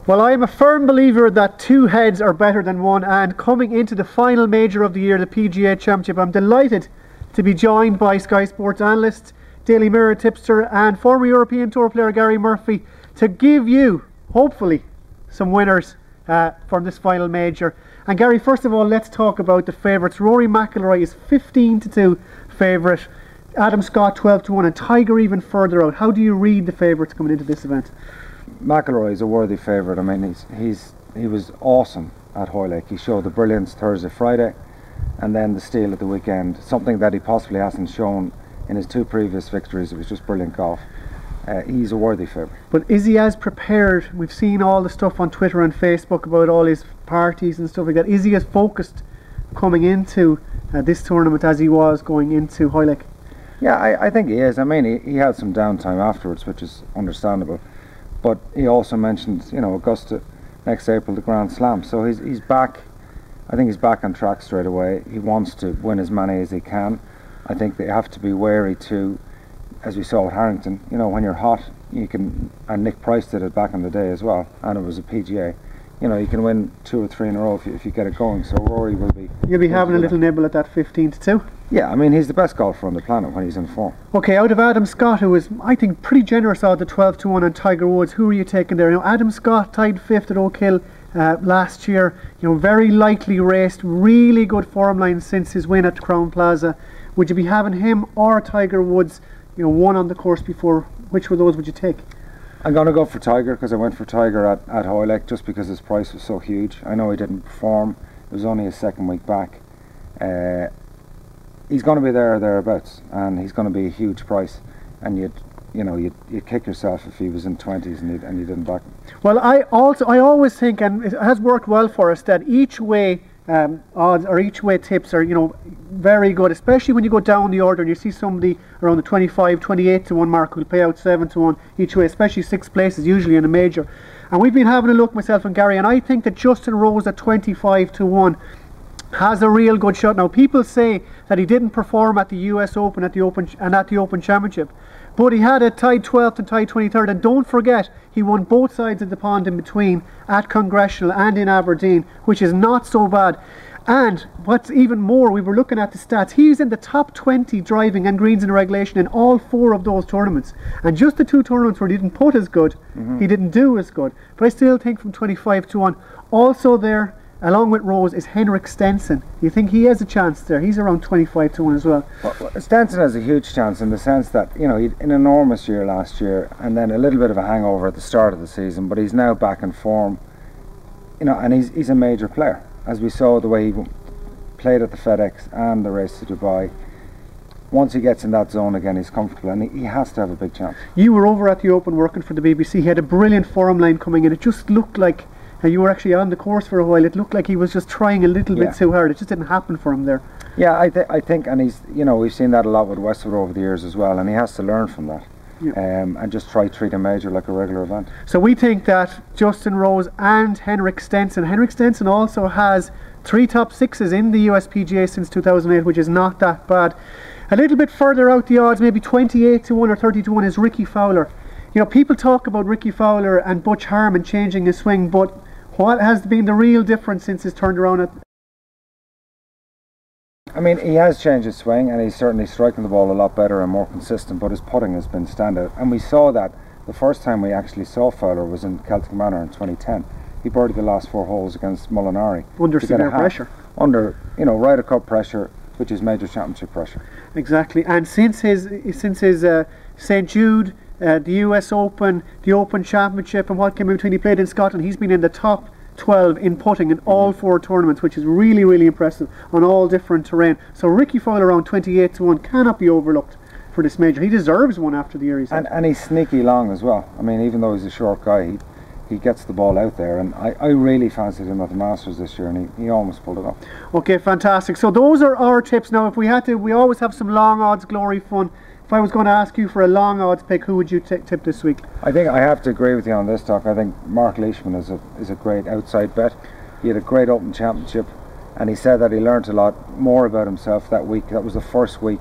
Well, I am a firm believer that two heads are better than one, and coming into the final major of the year, the PGA Championship, I'm delighted to be joined by Sky Sports analyst, Daily Mirror tipster and former European Tour player Gary Murphy to give you, hopefully, some winners from this final major. And Gary, first of all, let's talk about the favourites. Rory McIlroy is 15-2 favourite, Adam Scott 12-1, and Tiger even further out. How do you read the favourites coming into this event? McIlroy is a worthy favourite. I mean, he was awesome at Hoylake. He showed the brilliance Thursday, Friday, and then the steal at the weekend. Something that he possibly hasn't shown in his two previous victories. It was just brilliant golf. He's a worthy favourite. But is he as prepared? We've seen all the stuff on Twitter and Facebook about all his parties and stuff like that. Is he as focused coming into this tournament as he was going into Hoylake? Yeah, I think he is. I mean, he had some downtime afterwards, which is understandable. But he also mentioned, you know, Augusta next April, the Grand Slam. So he's back. I think he's back on track straight away. He wants to win as many as he can. I think they have to be wary too, as we saw with Harrington. You know, when you're hot, you can, and Nick Price did it back in the day as well, and it was a PGA. You know, you can win 2 or 3 in a row if you get it going. So Rory will be. You'll be having a little nibble at that 15-2. Yeah, I mean, he's the best golfer on the planet when he's in form. Okay, out of Adam Scott, who was, I think, pretty generous out of the 12-1 on Tiger Woods, who are you taking there? You know, Adam Scott tied 5th at Oak Hill last year. You know, very lightly raced, really good form line since his win at Crown Plaza. Would you be having him or Tiger Woods, you know, one on the course before? Which of those would you take? I'm going to go for Tiger, because I went for Tiger at Hoylake just because his price was so huge. I know he didn't perform. It was only his second week back. He's going to be there or thereabouts, and he's going to be a huge price. And you'd kick yourself if he was in 20s and you didn't back him. Well, I always think, and it has worked well for us, that each way odds or each way tips are, you know, very good, especially when you go down the order and you see somebody around the 25-28-1 mark who'll pay out 7-1 each way, especially 6th places usually in a major. And we've been having a look, myself and Gary, and I think that Justin Rose at 25-1 has a real good shot. Now, people say that he didn't perform at the US Open, at the Open Championship, but he had a tied 12th and tied 23rd, and don't forget he won both sides of the pond in between at Congressional and in Aberdeen, which is not so bad. And what's even more, we were looking at the stats, he's in the top 20 driving and greens in regulation in all 4 of those tournaments, and just the 2 tournaments where he didn't put as good, he didn't do as good. But I still think from 25-1, also there along with Rose is Henrik Stenson. Do you think he has a chance there? He's around 25-1 as well. Well, Stenson has a huge chance in the sense that, you know, he had an enormous year last year and then a little bit of a hangover at the start of the season, but he's now back in form, you know, and he's a major player. As we saw the way he played at the FedEx and the race to Dubai, once he gets in that zone again, he's comfortable, and he has to have a big chance. You were over at the Open working for the BBC. He had a brilliant form line coming in. It just looked like, and you were actually on the course for a while, it looked like he was just trying a little bit too hard. It just didn't happen for him there. Yeah, I think, and he's, you know, we've seen that a lot with Westwood over the years as well, and he has to learn from that. And just treat a major like a regular event. So we think that Justin Rose and Henrik Stenson also has 3 top 6s in the US PGA since 2008, which is not that bad. A little bit further out the odds, maybe 28-1 or 30-1, is Ricky Fowler. You know, people talk about Ricky Fowler and Butch Harmon changing his swing, but what has been the real difference since he's turned around at? I mean, he has changed his swing, and he's certainly striking the ball a lot better and more consistent, but his putting has been standout. And we saw that the first time we actually saw Fowler was in Celtic Manor in 2010. He birdied the last 4 holes against Molinari. Under severe pressure. Under, you know, Ryder Cup pressure, which is major championship pressure. Exactly. And since his St. Jude, the US Open, the Open Championship, and what came in between, he played in Scotland, he's been in the top 12 in putting in all 4 tournaments, which is really, really impressive on all different terrain. So Ricky Fowler around 28-1 cannot be overlooked for this major. He deserves one after the year he's had. And he's sneaky long as well. I mean, even though he's a short guy, he gets the ball out there, and I really fancied him at the Masters this year, and he almost pulled it off. Okay, fantastic. So those are our tips. Now, if we had to, we always have some long odds glory fun. If I was going to ask you for a long odds pick, who would you tip this week? I think I have to agree with you on this, Doc. I think Mark Leishman is a great outside bet. He had a great Open Championship, and he said that he learnt a lot more about himself that week. That was the first week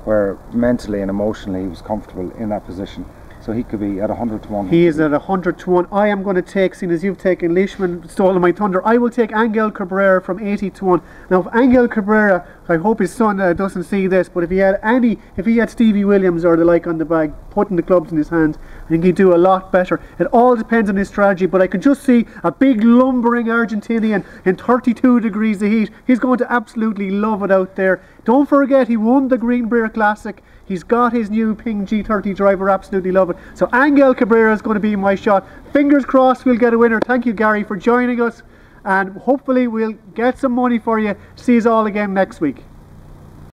where mentally and emotionally he was comfortable in that position. So he could be at 100 to 1. He is at 100 to 1. I am going to take, seeing as you've taken Leishman, stolen my thunder, I will take Angel Cabrera from 80 to 1. Now, if Angel Cabrera, I hope his son doesn't see this, but if he had Stevie Williams or the like on the bag, putting the clubs in his hands, I think he'd do a lot better. It all depends on his strategy, but I can just see a big lumbering Argentinian in 32 degrees of heat. He's going to absolutely love it out there. Don't forget, he won the Greenbrier Classic. He's got his new Ping G30 driver, absolutely love it. So Angel Cabrera is going to be my shot. Fingers crossed we'll get a winner. Thank you, Gary, for joining us. And hopefully we'll get some money for you. See you all again next week.